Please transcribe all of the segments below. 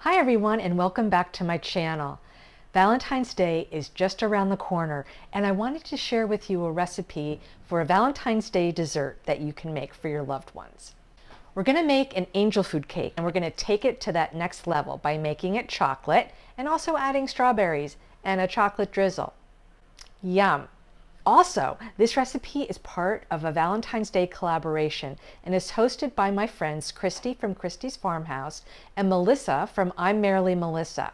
Hi everyone, and welcome back to my channel. Valentine's Day is just around the corner, and I wanted to share with you a recipe for a Valentine's Day dessert that you can make for your loved ones. We're going to make an angel food cake, and we're going to take it to that next level by making it chocolate and also adding strawberries and a chocolate drizzle. Yum! Also, this recipe is part of a Valentine's Day collaboration and is hosted by my friends Christy from Christy's Farmhouse and Melissa from I'm Merrily Melissa.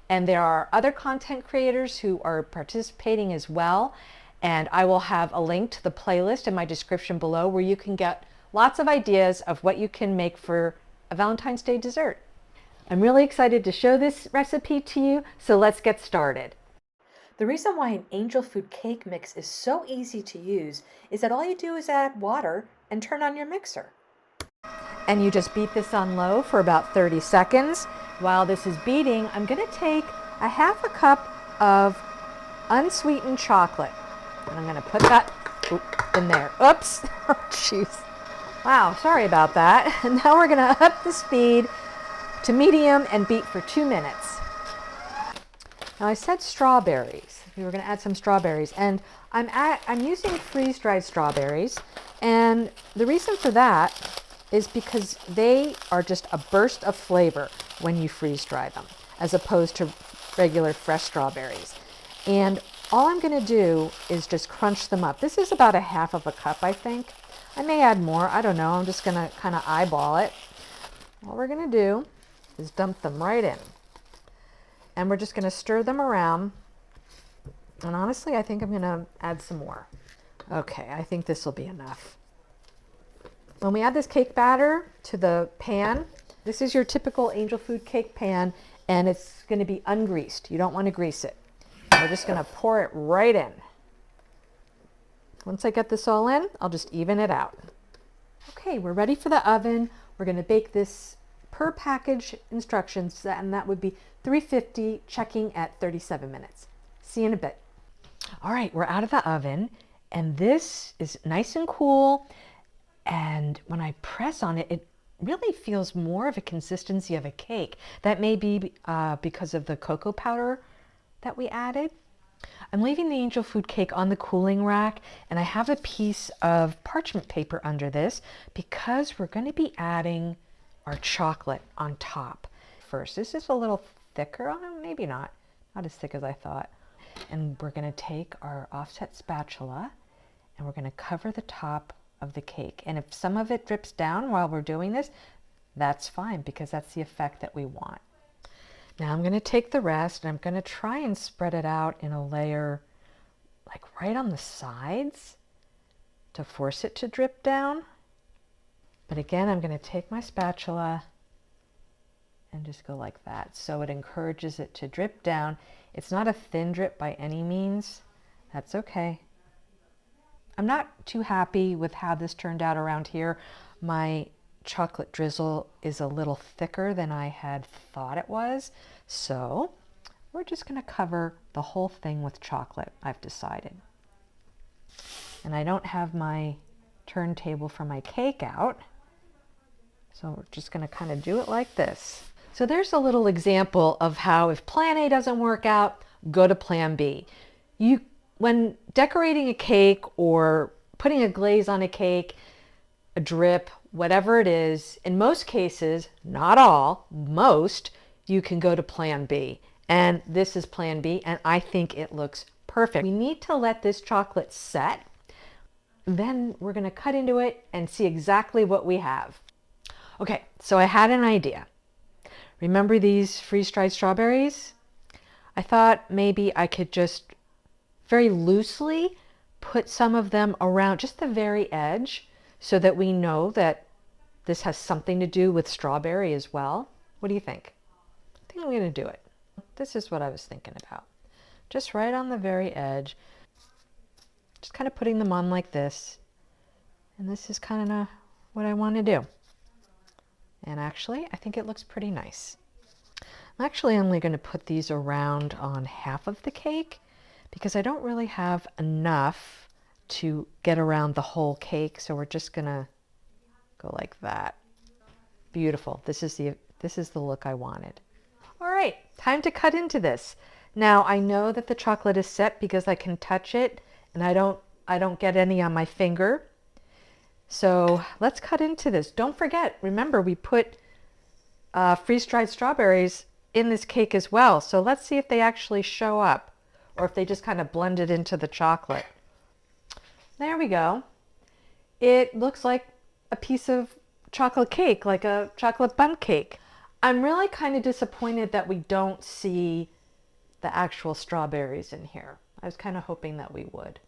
And there are other content creators who are participating as well. And I will have a link to the playlist in my description below where you can get lots of ideas of what you can make for a Valentine's Day dessert. I'm really excited to show this recipe to you, so let's get started. The reason why an angel food cake mix is so easy to use is that all you do is add water and turn on your mixer. And you just beat this on low for about 30 seconds. While this is beating, I'm going to take a half a cup of unsweetened chocolate. And I'm going to put that in there. Oops. Oh, jeez. Wow, sorry about that. And now we're going to up the speed to medium and beat for 2 minutes. Now I said strawberries. We were going to add some strawberries, and I'm using freeze-dried strawberries, and the reason for that is because they are just a burst of flavor when you freeze-dry them, as opposed to regular fresh strawberries. And all I'm going to do is just crunch them up. This is about a half of a cup, I think. I may add more. I don't know. I'm just going to kind of eyeball it. All we're going to do is dump them right in. And we're just going to stir them around. And honestly, I think I'm going to add some more. Okay, I think this will be enough. When we add this cake batter to the pan, this is your typical angel food cake pan, and it's going to be ungreased. You don't want to grease it. We're just going to pour it right in. Once I get this all in, I'll just even it out. Okay, we're ready for the oven. We're going to bake this per package instructions, and that would be 350, checking at 37 minutes. See you in a bit. All right, we're out of the oven, and this is nice and cool, and when I press on it, it really feels more of a consistency of a cake. That may be because of the cocoa powder that we added. I'm leaving the angel food cake on the cooling rack, and I have a piece of parchment paper under this because we're going to be adding our chocolate on top first. This is a little thicker on it, maybe not as thick as I thought. And we're going to take our offset spatula and we're going to cover the top of the cake. And if some of it drips down while we're doing this, that's fine because that's the effect that we want. Now I'm going to take the rest and I'm going to try and spread it out in a layer like right on the sides to force it to drip down. But again, I'm going to take my spatula and just go like that. So it encourages it to drip down. It's not a thin drip by any means. That's okay. I'm not too happy with how this turned out around here. My chocolate drizzle is a little thicker than I had thought it was. So we're just going to cover the whole thing with chocolate, I've decided. And I don't have my turntable for my cake out. So we're just going to kind of do it like this. So there's a little example of how if plan A doesn't work out, go to plan B. When decorating a cake or putting a glaze on a cake, a drip, whatever it is, in most cases, not all, most, you can go to plan B. And this is plan B, and I think it looks perfect. We need to let this chocolate set. Then we're going to cut into it and see exactly what we have. Okay, so I had an idea. Remember these freeze-dried strawberries? I thought maybe I could just very loosely put some of them around just the very edge so that we know that this has something to do with strawberry as well. What do you think? I think I'm going to do it. This is what I was thinking about. Just right on the very edge. Just kind of putting them on like this. And this is kind of what I want to do. And actually, I think it looks pretty nice. I'm actually only going to put these around on half of the cake because I don't really have enough to get around the whole cake. So we're just going to go like that. Beautiful. This is the look I wanted. right, time to cut into this. Now I know that the chocolate is set because I can touch it and I don't get any on my finger. So let's cut into this. Don't forget, remember we put freeze-dried strawberries in this cake as well. So let's see if they actually show up or if they just kind of blended into the chocolate. There we go. It looks like a piece of chocolate cake, like a chocolate bundt cake. I'm really kind of disappointed that we don't see the actual strawberries in here. I was kind of hoping that we would.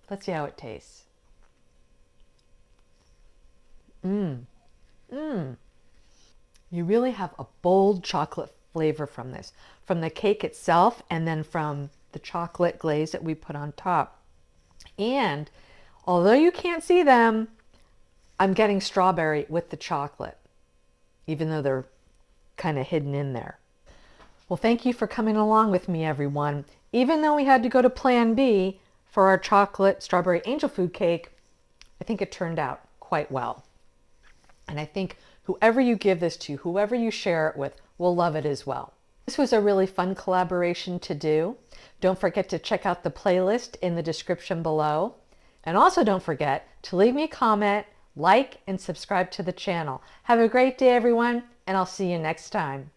Let's see how it tastes. You really have a bold chocolate flavor from this, from the cake itself and then from the chocolate glaze that we put on top. And although you can't see them, I'm getting strawberry with the chocolate, even though they're kind of hidden in there. Well, thank you for coming along with me, everyone. Even though we had to go to Plan B for our chocolate strawberry angel food cake, I think it turned out quite well. And I think whoever you give this to, whoever you share it with, will love it as well. This was a really fun collaboration to do. Don't forget to check out the playlist in the description below. And also don't forget to leave me a comment, like, and subscribe to the channel. Have a great day, everyone, and I'll see you next time.